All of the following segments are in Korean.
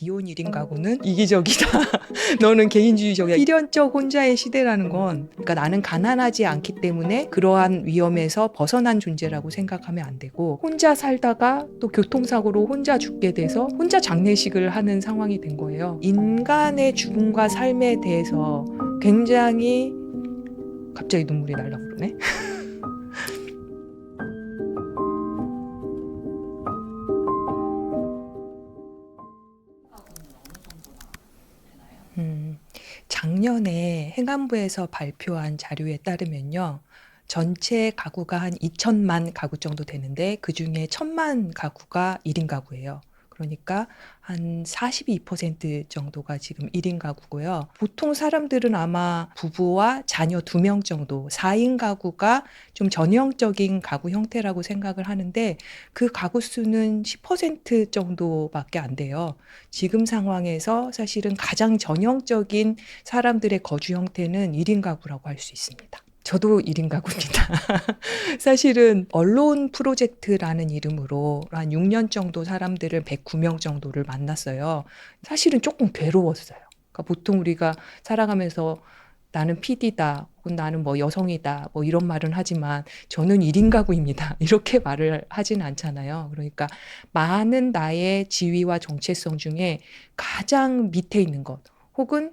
이혼 1인 가구는 이기적이다. 너는 개인주의적이야. 필연적 혼자의 시대라는 건, 그러니까 나는 가난하지 않기 때문에 그러한 위험에서 벗어난 존재라고 생각하면 안 되고, 혼자 살다가 또 교통사고로 혼자 죽게 돼서 혼자 장례식을 하는 상황이 된 거예요. 인간의 죽음과 삶에 대해서 굉장히 갑자기 눈물이 날라 그러네. 작년에 행안부에서 발표한 자료에 따르면요. 전체 가구가 한 2천만 가구 정도 되는데 그중에 1천만 가구가 1인 가구예요. 그러니까 한 42% 정도가 지금 1인 가구고요. 보통 사람들은 아마 부부와 자녀 2명 정도, 4인 가구가 좀 전형적인 가구 형태라고 생각을 하는데 그 가구 수는 10% 정도밖에 안 돼요. 지금 상황에서 사실은 가장 전형적인 사람들의 거주 형태는 1인 가구라고 할 수 있습니다. 저도 1인 가구입니다. 사실은 언론 프로젝트라는 이름으로 한 6년 정도 사람들을 109명 정도를 만났어요. 사실은 조금 괴로웠어요. 그러니까 보통 우리가 살아가면서 나는 PD다, 혹은 나는 뭐 여성이다, 뭐 이런 말은 하지만 저는 1인 가구입니다. 이렇게 말을 하진 않잖아요. 그러니까 많은 나의 지위와 정체성 중에 가장 밑에 있는 것, 혹은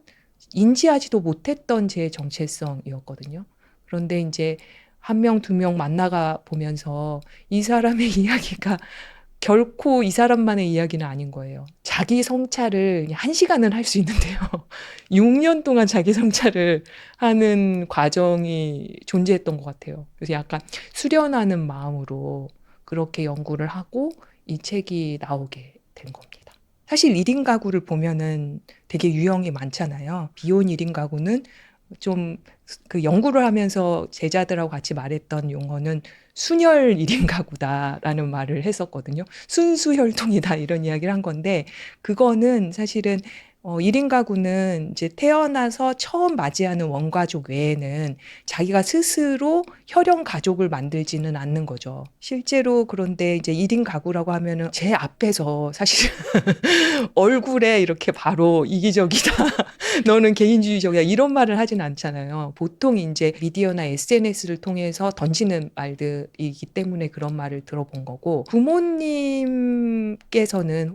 인지하지도 못했던 제 정체성이었거든요. 그런데 이제 한 명, 2명 만나가 보면서 이 사람의 이야기가 결코 이 사람만의 이야기는 아닌 거예요. 자기 성찰을 1시간은 할 수 있는데요. 6년 동안 자기 성찰을 하는 과정이 존재했던 것 같아요. 그래서 약간 수련하는 마음으로 그렇게 연구를 하고 이 책이 나오게 된 겁니다. 사실 1인 가구를 보면은 되게 유형이 많잖아요. 비혼 1인 가구는 좀 그 연구를 하면서 제자들하고 같이 말했던 용어는 순혈 1인 가구다라는 말을 했었거든요. 순수혈통이다 이런 이야기를 한 건데 그거는 사실은 1인 가구는 이제 태어나서 처음 맞이하는 원가족 외에는 자기가 스스로 혈연 가족을 만들지는 않는 거죠. 실제로 그런데 이제 1인 가구라고 하면은 제 앞에서 사실 얼굴에 이렇게 바로 이기적이다. 너는 개인주의적이야. 이런 말을 하진 않잖아요. 보통 이제 미디어나 SNS를 통해서 던지는 말들이기 때문에 그런 말을 들어본 거고, 부모님께서는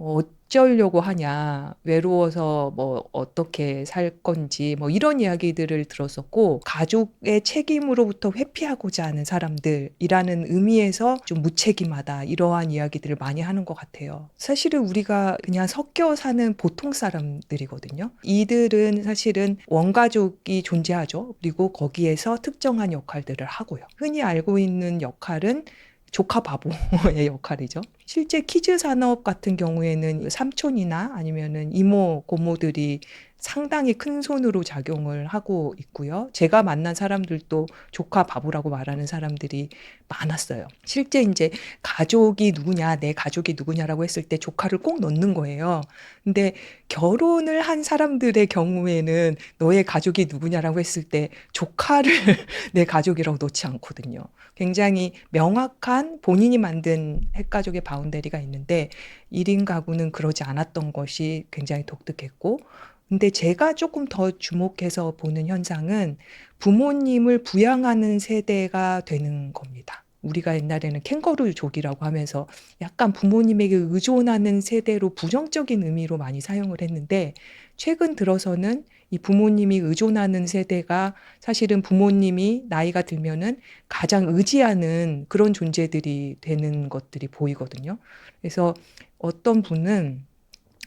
어쩌려고 하냐, 외로워서 뭐 어떻게 살 건지 뭐 이런 이야기들을 들었었고, 가족의 책임으로부터 회피하고자 하는 사람들이라는 의미에서 좀 무책임하다 이러한 이야기들을 많이 하는 것 같아요. 사실은 우리가 그냥 섞여 사는 보통 사람들이거든요. 이들은 사실은 원가족이 존재하죠. 그리고 거기에서 특정한 역할들을 하고요. 흔히 알고 있는 역할은 조카 바보의 역할이죠. 실제 키즈 산업 같은 경우에는 삼촌이나 아니면은 이모, 고모들이 상당히 큰 손으로 작용을 하고 있고요. 제가 만난 사람들도 조카 바보라고 말하는 사람들이 많았어요. 실제 이제 가족이 누구냐, 내 가족이 누구냐라고 했을 때 조카를 꼭 넣는 거예요. 근데 결혼을 한 사람들의 경우에는 너의 가족이 누구냐라고 했을 때 조카를 내 가족이라고 넣지 않거든요. 굉장히 명확한 본인이 만든 핵가족의 바운더리가 있는데 1인 가구는 그러지 않았던 것이 굉장히 독특했고, 근데 제가 조금 더 주목해서 보는 현상은 부모님을 부양하는 세대가 되는 겁니다. 우리가 옛날에는 캥거루족이라고 하면서 약간 부모님에게 의존하는 세대로 부정적인 의미로 많이 사용을 했는데, 최근 들어서는 이 부모님이 의존하는 세대가 사실은 부모님이 나이가 들면은 가장 의지하는 그런 존재들이 되는 것들이 보이거든요. 그래서 어떤 분은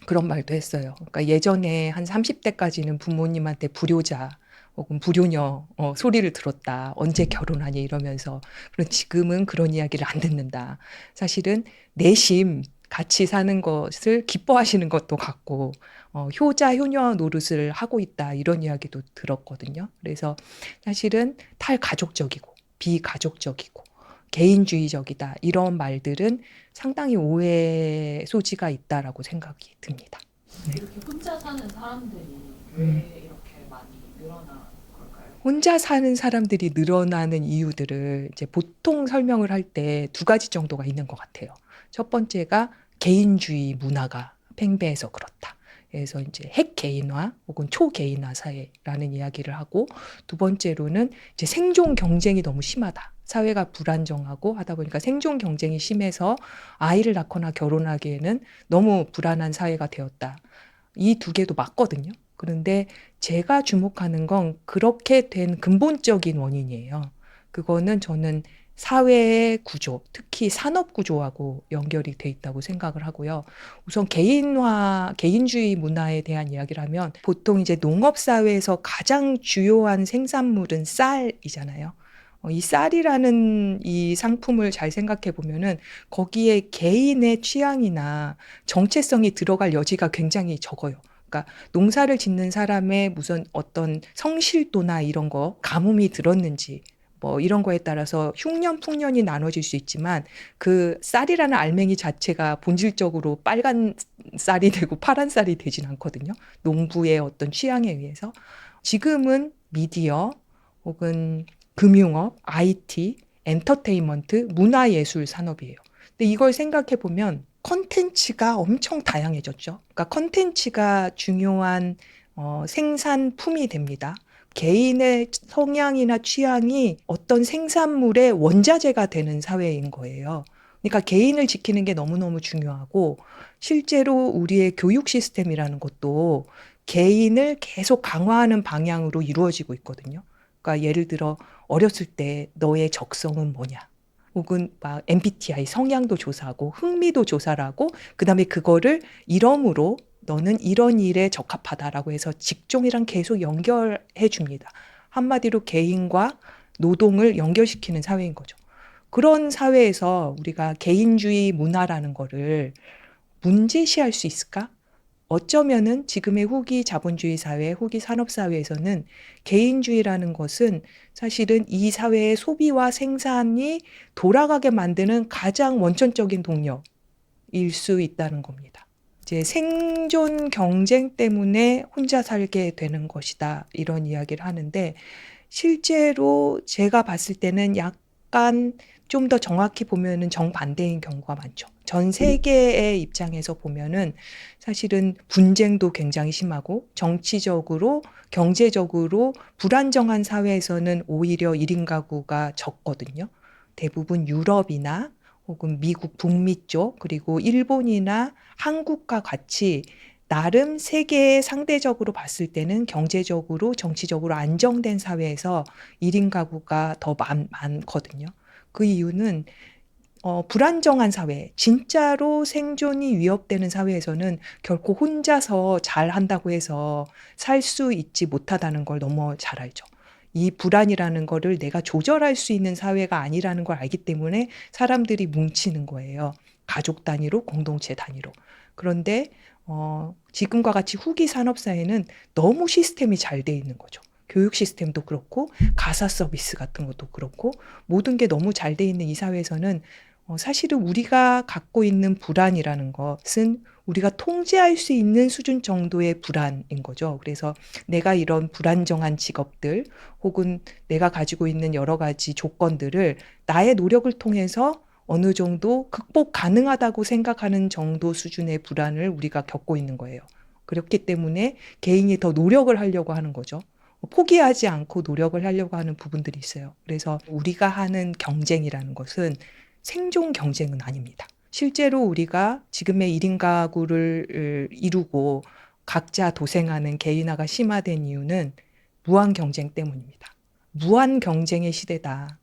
그런 말도 했어요. 그러니까 예전에 한 30대까지는 부모님한테 불효자 혹은 불효녀 소리를 들었다. 언제 결혼하니 이러면서. 그런 지금은 그런 이야기를 안 듣는다. 사실은 내심 같이 사는 것을 기뻐하시는 것도 같고 효자 효녀 노릇을 하고 있다. 이런 이야기도 들었거든요. 그래서 사실은 탈가족적이고 비가족적이고 개인주의적이다. 이런 말들은 상당히 오해 소지가 있다라고 생각이 듭니다. 네. 이렇게 혼자 사는 사람들이 왜 이렇게 많이 늘어난 걸까요? 혼자 사는 사람들이 늘어나는 이유들을 이제 보통 설명을 할 때 2가지 정도가 있는 것 같아요. 첫 번째가 개인주의 문화가 팽배해서 그렇다. 그래서 이제 핵개인화 혹은 초개인화 사회라는 이야기를 하고, 두 번째로는 이제 생존 경쟁이 너무 심하다. 사회가 불안정하고 하다 보니까 생존 경쟁이 심해서 아이를 낳거나 결혼하기에는 너무 불안한 사회가 되었다. 이 두 개도 맞거든요. 그런데 제가 주목하는 건 그렇게 된 근본적인 원인이에요. 그거는 저는 사회의 구조, 특히 산업 구조하고 연결이 돼 있다고 생각을 하고요. 우선 개인주의 문화에 대한 이야기를 하면 보통 이제 농업사회에서 가장 주요한 생산물은 쌀이잖아요. 이 쌀이라는 이 상품을 잘 생각해 보면은 거기에 개인의 취향이나 정체성이 들어갈 여지가 굉장히 적어요. 그러니까 농사를 짓는 사람의 무슨 어떤 성실도나 이런 거, 가뭄이 들었는지 뭐 이런 거에 따라서 흉년, 풍년이 나눠질 수 있지만 그 쌀이라는 알맹이 자체가 본질적으로 빨간 쌀이 되고 파란 쌀이 되진 않거든요. 농부의 어떤 취향에 의해서. 지금은 미디어 혹은 금융업, IT, 엔터테인먼트, 문화예술 산업이에요. 근데 이걸 생각해 보면 컨텐츠가 엄청 다양해졌죠. 그러니까 컨텐츠가 중요한 생산품이 됩니다. 개인의 성향이나 취향이 어떤 생산물의 원자재가 되는 사회인 거예요. 그러니까 개인을 지키는 게 너무너무 중요하고, 실제로 우리의 교육 시스템이라는 것도 개인을 계속 강화하는 방향으로 이루어지고 있거든요. 그러니까 예를 들어 어렸을 때 너의 적성은 뭐냐? 혹은 막 MBTI 성향도 조사하고 흥미도 조사를 하고, 그다음에 그거를 이름으로 너는 이런 일에 적합하다라고 해서 직종이랑 계속 연결해 줍니다. 한마디로 개인과 노동을 연결시키는 사회인 거죠. 그런 사회에서 우리가 개인주의 문화라는 거를 문제시할 수 있을까? 어쩌면은 지금의 후기 자본주의 사회, 후기 산업 사회에서는 개인주의라는 것은 사실은 이 사회의 소비와 생산이 돌아가게 만드는 가장 원천적인 동력일 수 있다는 겁니다. 이제 생존 경쟁 때문에 혼자 살게 되는 것이다, 이런 이야기를 하는데, 실제로 제가 봤을 때는 약간 좀 더 정확히 보면은 정반대인 경우가 많죠. 전 세계의 입장에서 보면은 사실은 분쟁도 굉장히 심하고 정치적으로, 경제적으로 불안정한 사회에서는 오히려 1인 가구가 적거든요. 대부분 유럽이나 혹은 미국 북미 쪽, 그리고 일본이나 한국과 같이 나름 세계에 상대적으로 봤을 때는 경제적으로, 정치적으로 안정된 사회에서 1인 가구가 더 많거든요. 그 이유는 불안정한 사회, 진짜로 생존이 위협되는 사회에서는 결코 혼자서 잘 한다고 해서 살 수 있지 못하다는 걸 너무 잘 알죠. 이 불안이라는 거를 내가 조절할 수 있는 사회가 아니라는 걸 알기 때문에 사람들이 뭉치는 거예요. 가족 단위로, 공동체 단위로. 그런데 지금과 같이 후기 산업사회는 너무 시스템이 잘 돼 있는 거죠. 교육 시스템도 그렇고 가사 서비스 같은 것도 그렇고 모든 게 너무 잘 돼 있는 이 사회에서는 사실은 우리가 갖고 있는 불안이라는 것은 우리가 통제할 수 있는 수준 정도의 불안인 거죠. 그래서 내가 이런 불안정한 직업들 혹은 내가 가지고 있는 여러 가지 조건들을 나의 노력을 통해서 어느 정도 극복 가능하다고 생각하는 정도 수준의 불안을 우리가 겪고 있는 거예요. 그렇기 때문에 개인이 더 노력을 하려고 하는 거죠. 포기하지 않고 노력을 하려고 하는 부분들이 있어요. 그래서 우리가 하는 경쟁이라는 것은 생존 경쟁은 아닙니다. 실제로 우리가 지금의 1인 가구를 이루고 각자 도생하는 개인화가 심화된 이유는 무한 경쟁 때문입니다. 무한 경쟁의 시대다.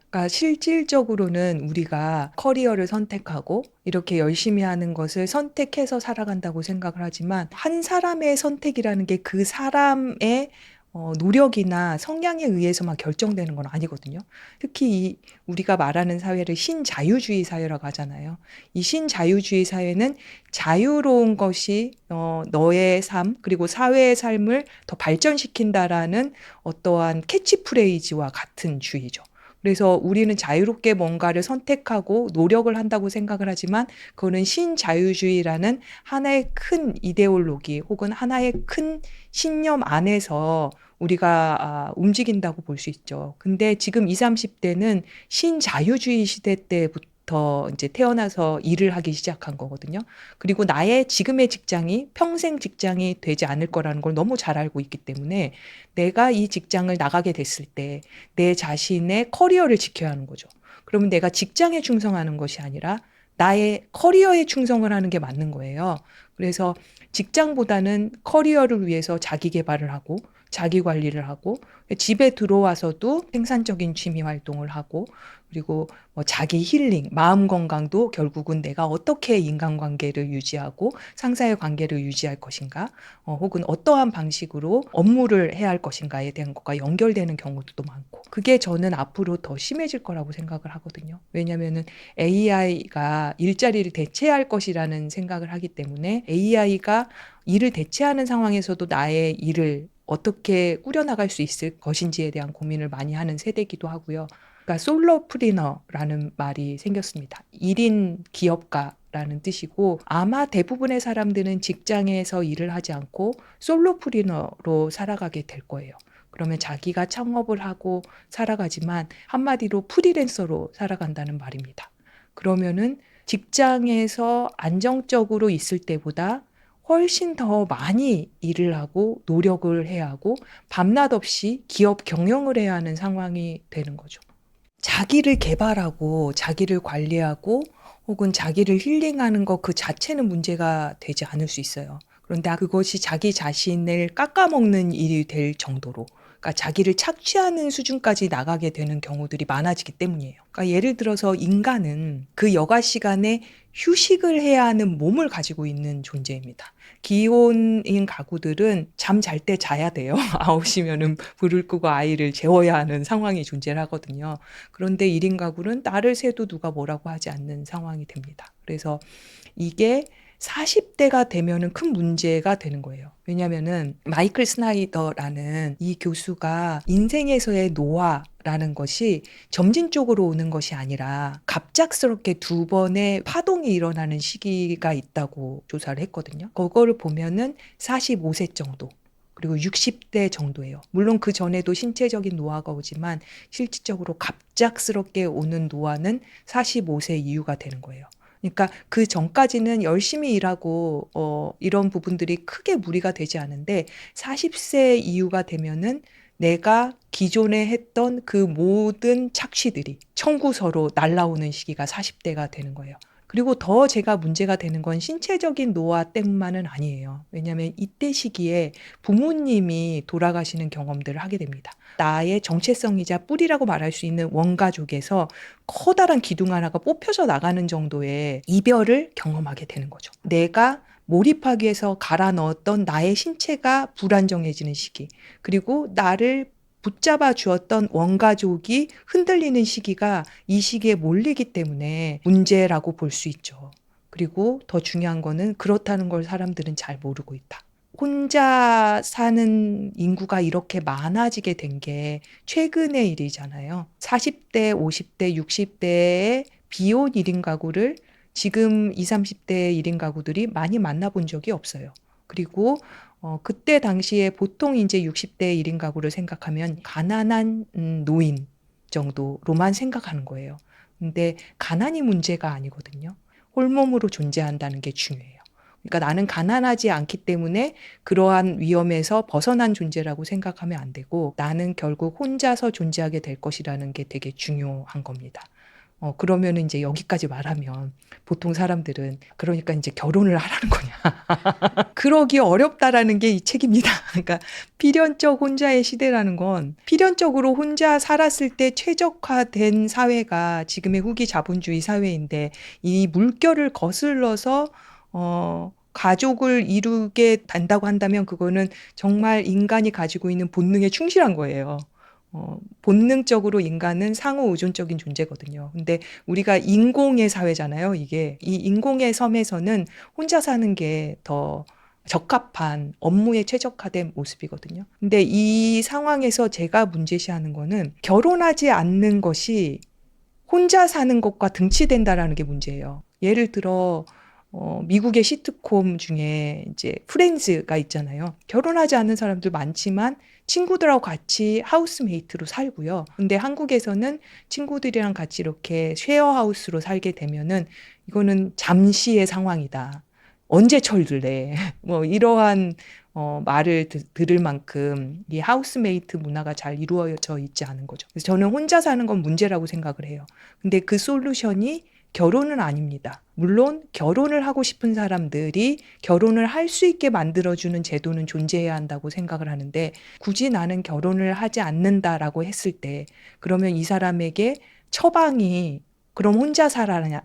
그러니까 실질적으로는 우리가 커리어를 선택하고 이렇게 열심히 하는 것을 선택해서 살아간다고 생각을 하지만, 한 사람의 선택이라는 게 그 사람의 노력이나 성향에 의해서만 결정되는 건 아니거든요. 특히 우리가 말하는 사회를 신자유주의 사회라고 하잖아요. 이 신자유주의 사회는 자유로운 것이 너의 삶 그리고 사회의 삶을 더 발전시킨다라는 어떠한 캐치프레이즈와 같은 주의죠. 그래서 우리는 자유롭게 뭔가를 선택하고 노력을 한다고 생각을 하지만, 그거는 신자유주의라는 하나의 큰 이데올로기 혹은 하나의 큰 신념 안에서 우리가 움직인다고 볼 수 있죠. 근데 지금 20, 30대는 신자유주의 시대 때 더 이제 태어나서 일을 하기 시작한 거거든요. 그리고 나의 지금의 직장이 평생 직장이 되지 않을 거라는 걸 너무 잘 알고 있기 때문에 내가 이 직장을 나가게 됐을 때 내 자신의 커리어를 지켜야 하는 거죠. 그러면 내가 직장에 충성하는 것이 아니라 나의 커리어에 충성을 하는 게 맞는 거예요. 그래서 직장보다는 커리어를 위해서 자기 개발을 하고 자기 관리를 하고 집에 들어와서도 생산적인 취미 활동을 하고 그리고 뭐 자기 힐링, 마음 건강도 결국은 내가 어떻게 인간관계를 유지하고 상사의 관계를 유지할 것인가, 혹은 어떠한 방식으로 업무를 해야 할 것인가에 대한 것과 연결되는 경우도 많고, 그게 저는 앞으로 더 심해질 거라고 생각을 하거든요. 왜냐하면은 AI가 일자리를 대체할 것이라는 생각을 하기 때문에 AI가 일을 대체하는 상황에서도 나의 일을 어떻게 꾸려나갈 수 있을 것인지에 대한 고민을 많이 하는 세대이기도 하고요. 그러니까 솔로프리너라는 말이 생겼습니다. 1인 기업가라는 뜻이고 아마 대부분의 사람들은 직장에서 일을 하지 않고 솔로프리너로 살아가게 될 거예요. 그러면 자기가 창업을 하고 살아가지만 한마디로 프리랜서로 살아간다는 말입니다. 그러면은 직장에서 안정적으로 있을 때보다 훨씬 더 많이 일을 하고 노력을 해야 하고 밤낮 없이 기업 경영을 해야 하는 상황이 되는 거죠. 자기를 개발하고 자기를 관리하고 혹은 자기를 힐링하는 것 그 자체는 문제가 되지 않을 수 있어요. 그런데 그것이 자기 자신을 깎아먹는 일이 될 정도로, 그러니까 자기를 착취하는 수준까지 나가게 되는 경우들이 많아지기 때문이에요. 그러니까 예를 들어서 인간은 그 여가 시간에 휴식을 해야 하는 몸을 가지고 있는 존재입니다. 기혼인 가구들은 잠 잘 때 자야 돼요. 9시면은 불을 끄고 아이를 재워야 하는 상황이 존재하거든요. 그런데 1인 가구는 날을 새도 누가 뭐라고 하지 않는 상황이 됩니다. 그래서 이게 40대가 되면은 큰 문제가 되는 거예요. 왜냐면은 마이클 스나이더라는 이 교수가 인생에서의 노화라는 것이 점진적으로 오는 것이 아니라 갑작스럽게 2번의 파동이 일어나는 시기가 있다고 조사를 했거든요. 그거를 보면은 45세 정도, 그리고 60대 정도예요. 물론 그 전에도 신체적인 노화가 오지만 실질적으로 갑작스럽게 오는 노화는 45세 이후가 되는 거예요. 그러니까 그 전까지는 열심히 일하고 이런 부분들이 크게 무리가 되지 않은데 40세 이후가 되면은 내가 기존에 했던 그 모든 착취들이 청구서로 날라오는 시기가 40대가 되는 거예요. 그리고 더 제가 문제가 되는 건 신체적인 노화 때문만은 아니에요. 왜냐하면 이때 시기에 부모님이 돌아가시는 경험들을 하게 됩니다. 나의 정체성이자 뿌리라고 말할 수 있는 원가족에서 커다란 기둥 하나가 뽑혀져 나가는 정도의 이별을 경험하게 되는 거죠. 내가 몰입하기 위해서 갈아 넣었던 나의 신체가 불안정해지는 시기, 그리고 나를 붙잡아 주었던 원가족이 흔들리는 시기가 이 시기에 몰리기 때문에 문제라고 볼 수 있죠. 그리고 더 중요한 거는 그렇다는 걸 사람들은 잘 모르고 있다. 혼자 사는 인구가 이렇게 많아지게 된 게 최근의 일이잖아요. 40대, 50대, 60대의 비혼 1인 가구를 지금 20, 30대 1인 가구들이 많이 만나본 적이 없어요. 그리고 그때 당시에 보통 이제 60대 1인 가구를 생각하면 가난한 노인 정도로만 생각하는 거예요. 근데 가난이 문제가 아니거든요. 홀몸으로 존재한다는 게 중요해요. 그러니까 나는 가난하지 않기 때문에 그러한 위험에서 벗어난 존재라고 생각하면 안 되고 나는 결국 혼자서 존재하게 될 것이라는 게 되게 중요한 겁니다. 그러면 이제 여기까지 말하면 보통 사람들은 그러니까 이제 결혼을 하라는 거냐. 그러기 어렵다라는 게 이 책입니다. 그러니까 필연적 혼자의 시대라는 건 필연적으로 혼자 살았을 때 최적화된 사회가 지금의 후기 자본주의 사회인데 이 물결을 거슬러서 가족을 이루게 된다고 한다면 그거는 정말 인간이 가지고 있는 본능에 충실한 거예요. 본능적으로 인간은 상호 의존적인 존재거든요. 근데 우리가 인공의 사회잖아요. 이게 이 인공의 섬에서는 혼자 사는 게 더 적합한 업무에 최적화된 모습이거든요. 근데 이 상황에서 제가 문제시하는 거는 결혼하지 않는 것이 혼자 사는 것과 등치된다라는 게 문제예요. 예를 들어 미국의 시트콤 중에 이제 프렌즈가 있잖아요. 결혼하지 않은 사람들 많지만 친구들하고 같이 하우스메이트로 살고요. 근데 한국에서는 친구들이랑 같이 이렇게 쉐어하우스로 살게 되면은 이거는 잠시의 상황이다. 언제 철들래? 뭐 이러한 말을 들을 만큼 이 하우스메이트 문화가 잘 이루어져 있지 않은 거죠. 그래서 저는 혼자 사는 건 문제라고 생각을 해요. 근데 그 솔루션이 결혼은 아닙니다. 물론 결혼을 하고 싶은 사람들이 결혼을 할 수 있게 만들어주는 제도는 존재해야 한다고 생각을 하는데 굳이 나는 결혼을 하지 않는다라고 했을 때 그러면 이 사람에게 처방이 그럼 혼자 살아라냐?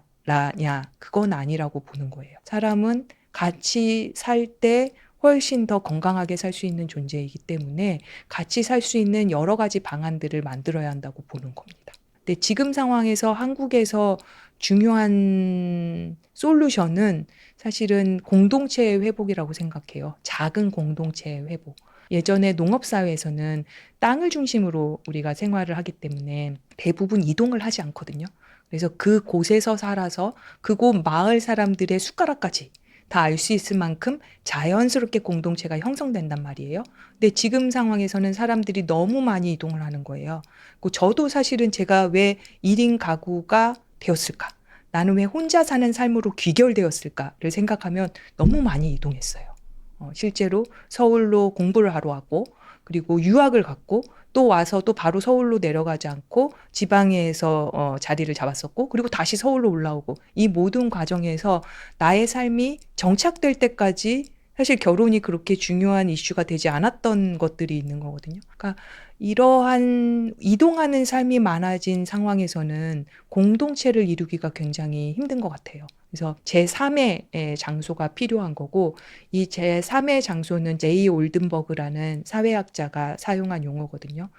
그건 아니라고 보는 거예요. 사람은 같이 살 때 훨씬 더 건강하게 살 수 있는 존재이기 때문에 같이 살 수 있는 여러 가지 방안들을 만들어야 한다고 보는 겁니다. 근데 지금 상황에서 한국에서 중요한 솔루션은 사실은 공동체의 회복이라고 생각해요. 작은 공동체의 회복. 예전에 농업사회에서는 땅을 중심으로 우리가 생활을 하기 때문에 대부분 이동을 하지 않거든요. 그래서 그곳에서 살아서 그곳 마을 사람들의 숟가락까지 다 알 수 있을 만큼 자연스럽게 공동체가 형성된단 말이에요. 근데 지금 상황에서는 사람들이 너무 많이 이동을 하는 거예요. 저도 사실은 제가 왜 1인 가구가 되었을까? 나는 왜 혼자 사는 삶으로 귀결되었을까를 생각하면 너무 많이 이동했어요. 실제로 서울로 공부를 하러 왔고, 그리고 유학을 갔고, 또 와서 또 바로 서울로 내려가지 않고 지방에서 자리를 잡았었고, 그리고 다시 서울로 올라오고, 이 모든 과정에서 나의 삶이 정착될 때까지 사실 결혼이 그렇게 중요한 이슈가 되지 않았던 것들이 있는 거거든요. 그러니까 이러한 이동하는 삶이 많아진 상황에서는 공동체를 이루기가 굉장히 힘든 것 같아요. 그래서 제3의 장소가 필요한 거고, 이 제3의 장소는 제이 올든버그라는 사회학자가 사용한 용어거든요.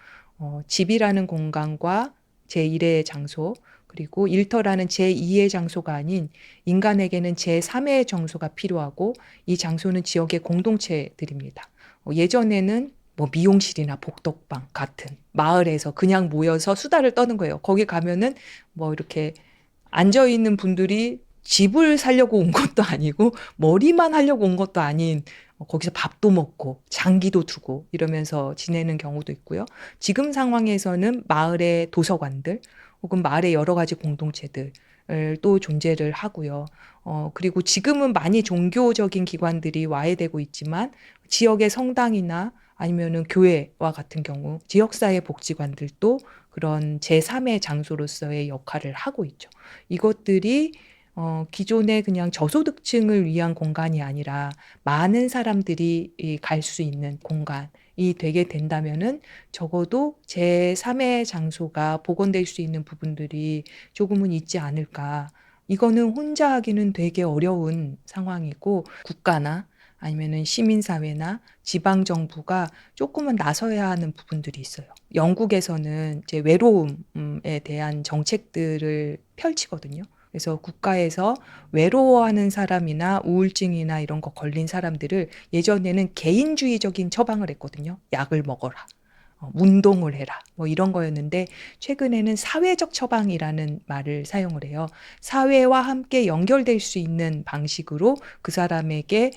집이라는 공간과 제1의 장소, 그리고 일터라는 제2의 장소가 아닌 인간에게는 제3의 장소가 필요하고, 이 장소는 지역의 공동체들입니다. 예전에는 뭐 미용실이나 복덕방 같은 마을에서 그냥 모여서 수다를 떠는 거예요. 거기 가면은 뭐 이렇게 앉아 있는 분들이 집을 살려고 온 것도 아니고 머리만 하려고 온 것도 아닌 거기서 밥도 먹고 장기도 두고 이러면서 지내는 경우도 있고요. 지금 상황에서는 마을의 도서관들 혹은 마을의 여러 가지 공동체들 또 존재를 하고요. 그리고 지금은 많이 종교적인 기관들이 와해되고 있지만 지역의 성당이나 아니면은 교회와 같은 경우 지역사회 복지관들도 그런 제3의 장소로서의 역할을 하고 있죠. 이것들이 기존의 그냥 저소득층을 위한 공간이 아니라 많은 사람들이 갈 수 있는 공간이 되게 된다면은 적어도 제3의 장소가 복원될 수 있는 부분들이 조금은 있지 않을까. 이거는 혼자 하기는 되게 어려운 상황이고 국가나 아니면은 시민사회나 지방정부가 조금은 나서야 하는 부분들이 있어요. 영국에서는 이제 외로움에 대한 정책들을 펼치거든요. 그래서 국가에서 외로워하는 사람이나 우울증이나 이런 거 걸린 사람들을 예전에는 개인주의적인 처방을 했거든요. 약을 먹어라. 운동을 해라. 뭐 이런 거였는데 최근에는 사회적 처방이라는 말을 사용을 해요. 사회와 함께 연결될 수 있는 방식으로 그 사람에게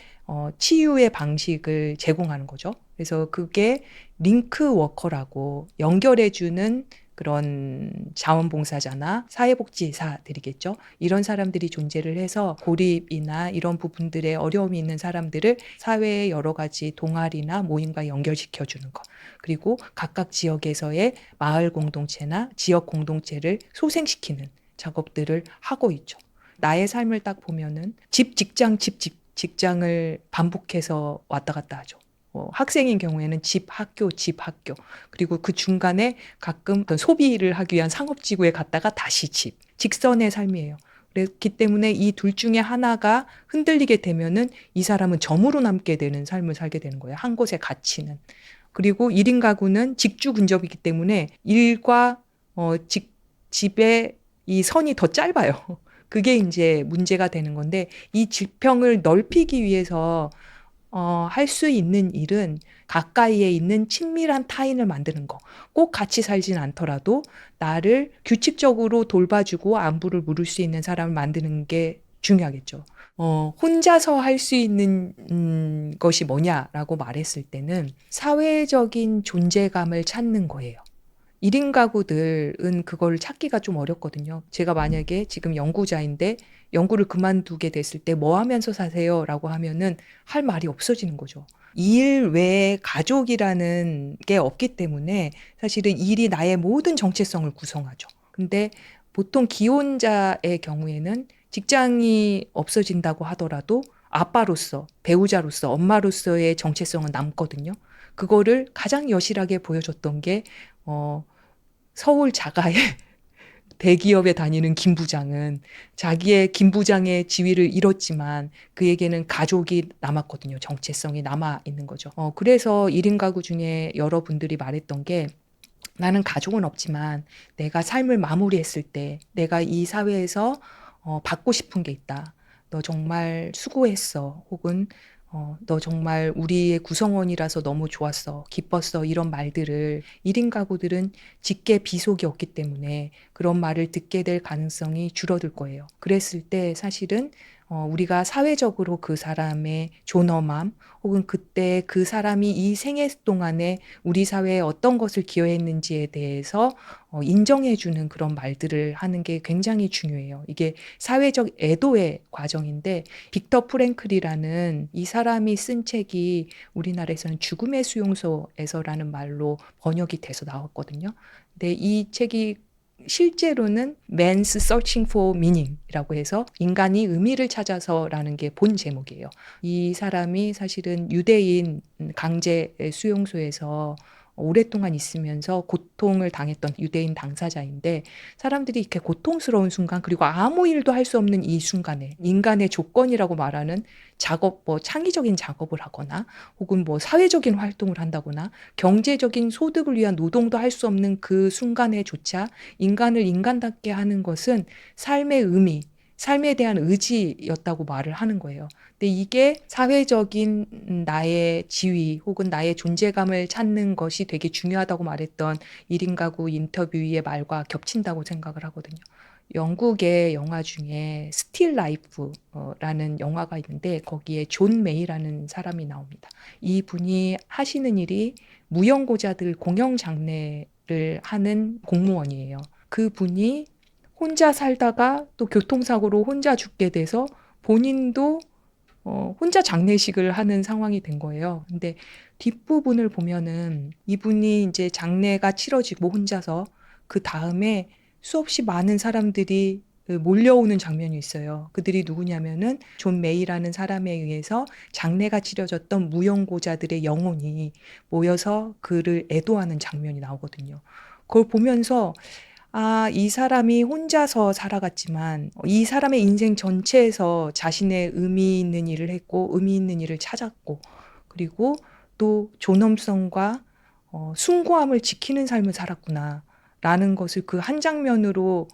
치유의 방식을 제공하는 거죠. 그래서 그게 링크 워커라고 연결해주는 그런 자원봉사자나 사회복지사들이겠죠. 이런 사람들이 존재를 해서 고립이나 이런 부분들에 어려움이 있는 사람들을 사회의 여러 가지 동아리나 모임과 연결시켜주는 것. 그리고 각각 지역에서의 마을 공동체나 지역 공동체를 소생시키는 작업들을 하고 있죠. 나의 삶을 딱 보면은 집, 직장, 집, 직장을 반복해서 왔다 갔다 하죠. 학생인 경우에는 집, 학교, 그리고 그 중간에 가끔 소비를 하기 위한 상업지구에 갔다가 다시 집, 직선의 삶이에요. 그렇기 때문에 이 둘 중에 하나가 흔들리게 되면은 이 사람은 점으로 남게 되는 삶을 살게 되는 거예요. 한 곳에 갇히는. 그리고 1인 가구는 직주 근접이기 때문에 일과 집의 이 선이 더 짧아요. 그게 이제 문제가 되는 건데 이 지평을 넓히기 위해서 할 수 있는 일은 가까이에 있는 친밀한 타인을 만드는 거. 꼭 같이 살진 않더라도 나를 규칙적으로 돌봐주고 안부를 물을 수 있는 사람을 만드는 게 중요하겠죠. 혼자서 할 수 있는 것이 뭐냐라고 말했을 때는 사회적인 존재감을 찾는 거예요. 1인 가구들은 그걸 찾기가 좀 어렵거든요. 제가 만약에 지금 연구자인데 연구를 그만두게 됐을 때 뭐 하면서 사세요? 라고 하면은 할 말이 없어지는 거죠. 일 외에 가족이라는 게 없기 때문에 사실은 일이 나의 모든 정체성을 구성하죠. 근데 보통 기혼자의 경우에는 직장이 없어진다고 하더라도 아빠로서, 배우자로서, 엄마로서의 정체성은 남거든요. 그거를 가장 여실하게 보여줬던 게 서울 자가의 대기업에 다니는 김 부장은 자기의 김 부장의 지위를 잃었지만 그에게는 가족이 남았거든요. 정체성이 남아 있는 거죠. 그래서 1인 가구 중에 여러분들이 말했던 게 나는 가족은 없지만 내가 삶을 마무리했을 때 내가 이 사회에서 받고 싶은 게 있다. 너 정말 수고했어. 혹은 너 정말 우리의 구성원이라서 너무 좋았어. 기뻤어. 이런 말들을 1인 가구들은 직계 비속이 없기 때문에 그런 말을 듣게 될 가능성이 줄어들 거예요. 그랬을 때 사실은 우리가 사회적으로 그 사람의 존엄함 혹은 그때 그 사람이 이 생애 동안에 우리 사회에 어떤 것을 기여했는지에 대해서 인정해주는 그런 말들을 하는 게 굉장히 중요해요. 이게 사회적 애도의 과정인데 빅터 프랭클이라는 이 사람이 쓴 책이 우리나라에서는 죽음의 수용소에서라는 말로 번역이 돼서 나왔거든요. 근데 이 책이 실제로는 Man's Searching for Meaning이라고 해서 인간이 의미를 찾아서라는 게 본 제목이에요. 이 사람이 사실은 유대인 강제 수용소에서 오랫동안 있으면서 고통을 당했던 유대인 당사자인데 사람들이 이렇게 고통스러운 순간 그리고 아무 일도 할 수 없는 이 순간에 인간의 조건이라고 말하는 작업, 뭐 창의적인 작업을 하거나 혹은 뭐 사회적인 활동을 한다거나 경제적인 소득을 위한 노동도 할 수 없는 그 순간에조차 인간을 인간답게 하는 것은 삶의 의미, 삶에 대한 의지였다고 말을 하는 거예요. 근데 이게 사회적인 나의 지위 혹은 나의 존재감을 찾는 것이 되게 중요하다고 말했던 1인 가구 인터뷰의 말과 겹친다고 생각을 하거든요. 영국의 영화 중에 스틸 라이프라는 영화가 있는데 거기에 존 메이라는 사람이 나옵니다. 이분이 하시는 일이 무용고자들 공영 장례를 하는 공무원이에요. 그분이 혼자 살다가 또 교통사고로 혼자 죽게 돼서 본인도 혼자 장례식을 하는 상황이 된 거예요. 근데 뒷부분을 보면은 이분이 이제 장례가 치러지고 혼자서 그 다음에 수없이 많은 사람들이 몰려오는 장면이 있어요. 그들이 누구냐면은 존 메이라는 사람에 의해서 장례가 치러졌던 무용고자들의 영혼이 모여서 그를 애도하는 장면이 나오거든요. 그걸 보면서 이 사람이 혼자서 살아갔지만 이 사람의 인생 전체에서 자신의 의미 있는 일을 했고 의미 있는 일을 찾았고 그리고 또 존엄성과 숭고함을 지키는 삶을 살았구나라는 것을 그 한 장면으로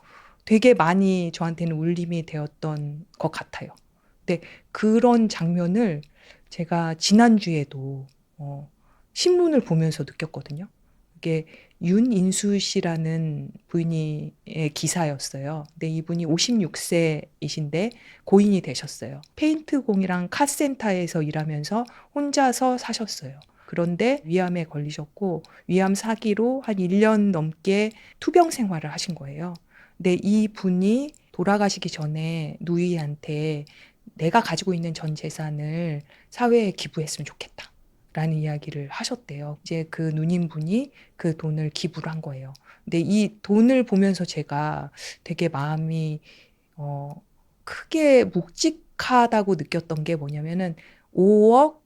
되게 많이 저한테는 울림이 되었던 것 같아요. 근데 그런 장면을 제가 지난주에도 신문을 보면서 느꼈거든요. 이게 윤인수 씨라는 분의 기사였어요. 근데 이분이 56세이신데 고인이 되셨어요. 페인트공이랑 카센터에서 일하면서 혼자서 사셨어요. 그런데 위암에 걸리셨고 위암 사기로 한 1년 넘게 투병 생활을 하신 거예요. 근데 이 분이 돌아가시기 전에 누이한테 내가 가지고 있는 전 재산을 사회에 기부했으면 좋겠다. 라는 이야기를 하셨대요. 이제 그 누님분이 그 돈을 기부를 한 거예요. 근데 이 돈을 보면서 제가 되게 마음이 크게 묵직하다고 느꼈던 게 뭐냐면은 5억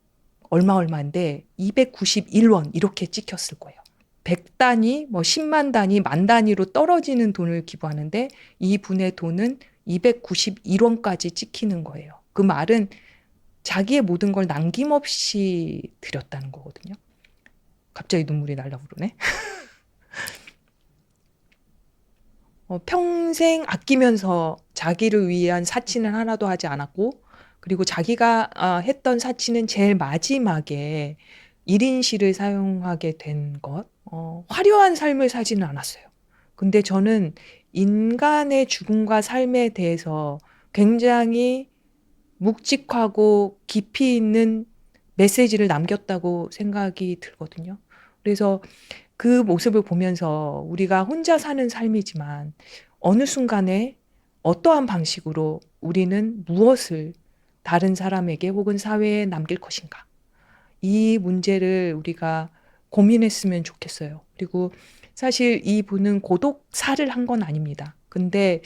얼마인데 291원 이렇게 찍혔을 거예요. 100단위, 뭐 10만 단위, 만 단위로 떨어지는 돈을 기부하는데 이 분의 돈은 291원까지 찍히는 거예요. 그 말은 자기의 모든 걸 남김없이 드렸다는 거거든요. 갑자기 눈물이 날라 그러네. 평생 아끼면서 자기를 위한 사치는 하나도 하지 않았고 그리고 자기가 했던 사치는 제일 마지막에 1인실을 사용하게 된 것. 화려한 삶을 살지는 않았어요. 근데 저는 인간의 죽음과 삶에 대해서 굉장히 묵직하고 깊이 있는 메시지를 남겼다고 생각이 들거든요. 그래서 그 모습을 보면서 우리가 혼자 사는 삶이지만 어느 순간에 어떠한 방식으로 우리는 무엇을 다른 사람에게 혹은 사회에 남길 것인가. 이 문제를 우리가 고민했으면 좋겠어요. 그리고 사실 이분은 고독사를 한 건 아닙니다. 근데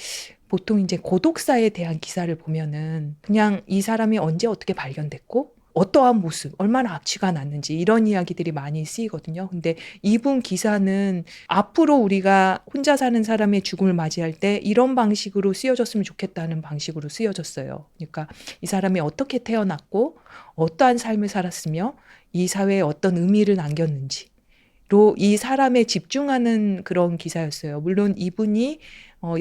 보통 이제 고독사에 대한 기사를 보면은 그냥 이 사람이 언제 어떻게 발견됐고 어떠한 모습, 얼마나 악취가 났는지 이런 이야기들이 많이 쓰이거든요. 근데 이분 기사는 앞으로 우리가 혼자 사는 사람의 죽음을 맞이할 때 이런 방식으로 쓰여졌으면 좋겠다는 방식으로 쓰여졌어요. 그러니까 이 사람이 어떻게 태어났고 어떠한 삶을 살았으며 이 사회에 어떤 의미를 남겼는지로 이 사람에 집중하는 그런 기사였어요. 물론 이분이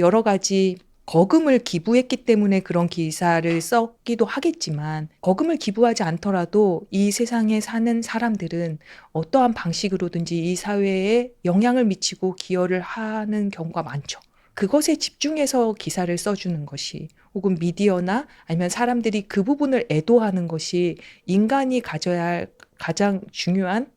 여러 가지 거금을 기부했기 때문에 그런 기사를 썼기도 하겠지만 거금을 기부하지 않더라도 이 세상에 사는 사람들은 어떠한 방식으로든지 이 사회에 영향을 미치고 기여를 하는 경우가 많죠. 그것에 집중해서 기사를 써주는 것이 혹은 미디어나 아니면 사람들이 그 부분을 애도하는 것이 인간이 가져야 할 가장 중요한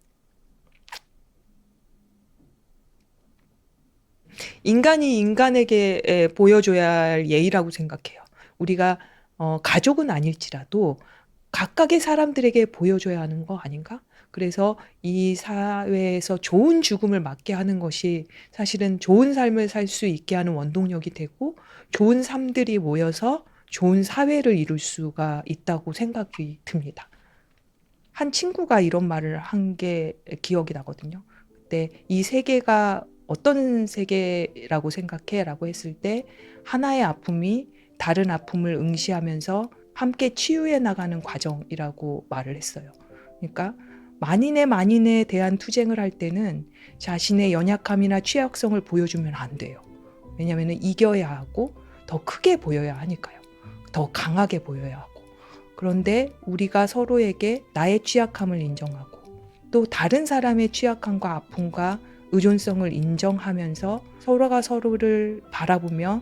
인간이 인간에게 보여줘야 할 예의라고 생각해요. 우리가 가족은 아닐지라도 각각의 사람들에게 보여줘야 하는 거 아닌가? 그래서 이 사회에서 좋은 죽음을 맞게 하는 것이 사실은 좋은 삶을 살 수 있게 하는 원동력이 되고 좋은 삶들이 모여서 좋은 사회를 이룰 수가 있다고 생각이 듭니다. 한 친구가 이런 말을 한 게 기억이 나거든요. 그때 이 세계가 어떤 세계라고 생각해? 라고 했을 때 하나의 아픔이 다른 아픔을 응시하면서 함께 치유해 나가는 과정이라고 말을 했어요. 그러니까 만인에 대한 투쟁을 할 때는 자신의 연약함이나 취약성을 보여주면 안 돼요. 왜냐하면 이겨야 하고 더 크게 보여야 하니까요. 더 강하게 보여야 하고. 그런데 우리가 서로에게 나의 취약함을 인정하고 또 다른 사람의 취약함과 아픔과 의존성을 인정하면서 서로가 서로를 바라보며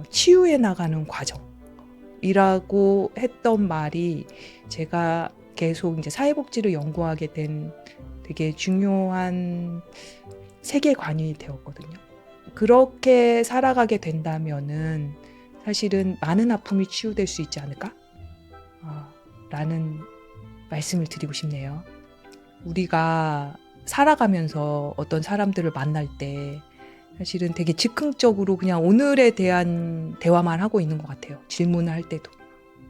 치유해 나가는 과정이라고 했던 말이 제가 계속 이제 사회복지를 연구하게 된 되게 중요한 세계관이 되었거든요. 그렇게 살아가게 된다면은 사실은 많은 아픔이 치유될 수 있지 않을까? 라는 말씀을 드리고 싶네요. 우리가 살아가면서 어떤 사람들을 만날 때 사실은 되게 즉흥적으로 그냥 오늘에 대한 대화만 하고 있는 것 같아요. 질문을 할 때도.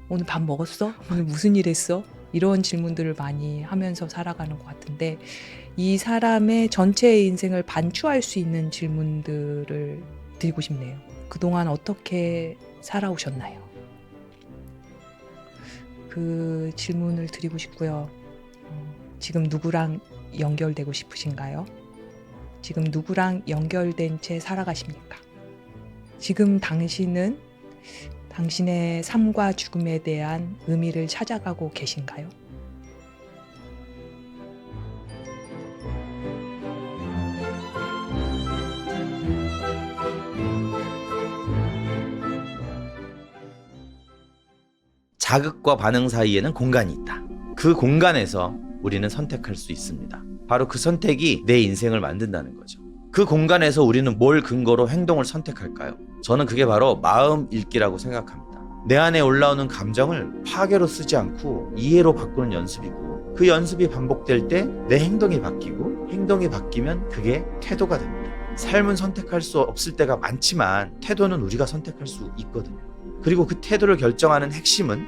오늘 밥 먹었어? 오늘 무슨 일 했어? 이런 질문들을 많이 하면서 살아가는 것 같은데 이 사람의 전체의 인생을 반추할 수 있는 질문들을 드리고 싶네요. 그동안 어떻게 살아오셨나요? 그 질문을 드리고 싶고요. 지금 누구랑 연결되고 싶으신가요? 지금 누구랑 연결된 채 살아가십니까? 지금 당신은 당신의 삶과 죽음에 대한 의미를 찾아가고 계신가요? 자극과 반응 사이에는 공간이 있다. 그 공간에서 우리는 선택할 수 있습니다. 바로 그 선택이 내 인생을 만든다는 거죠. 그 공간에서 우리는 뭘 근거로 행동을 선택할까요? 저는 그게 바로 마음 읽기라고 생각합니다. 내 안에 올라오는 감정을 파괴로 쓰지 않고 이해로 바꾸는 연습이고 그 연습이 반복될 때 내 행동이 바뀌고 행동이 바뀌면 그게 태도가 됩니다. 삶은 선택할 수 없을 때가 많지만 태도는 우리가 선택할 수 있거든요. 그리고 그 태도를 결정하는 핵심은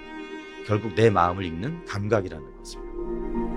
결국 내 마음을 읽는 감각이라는 것입니다.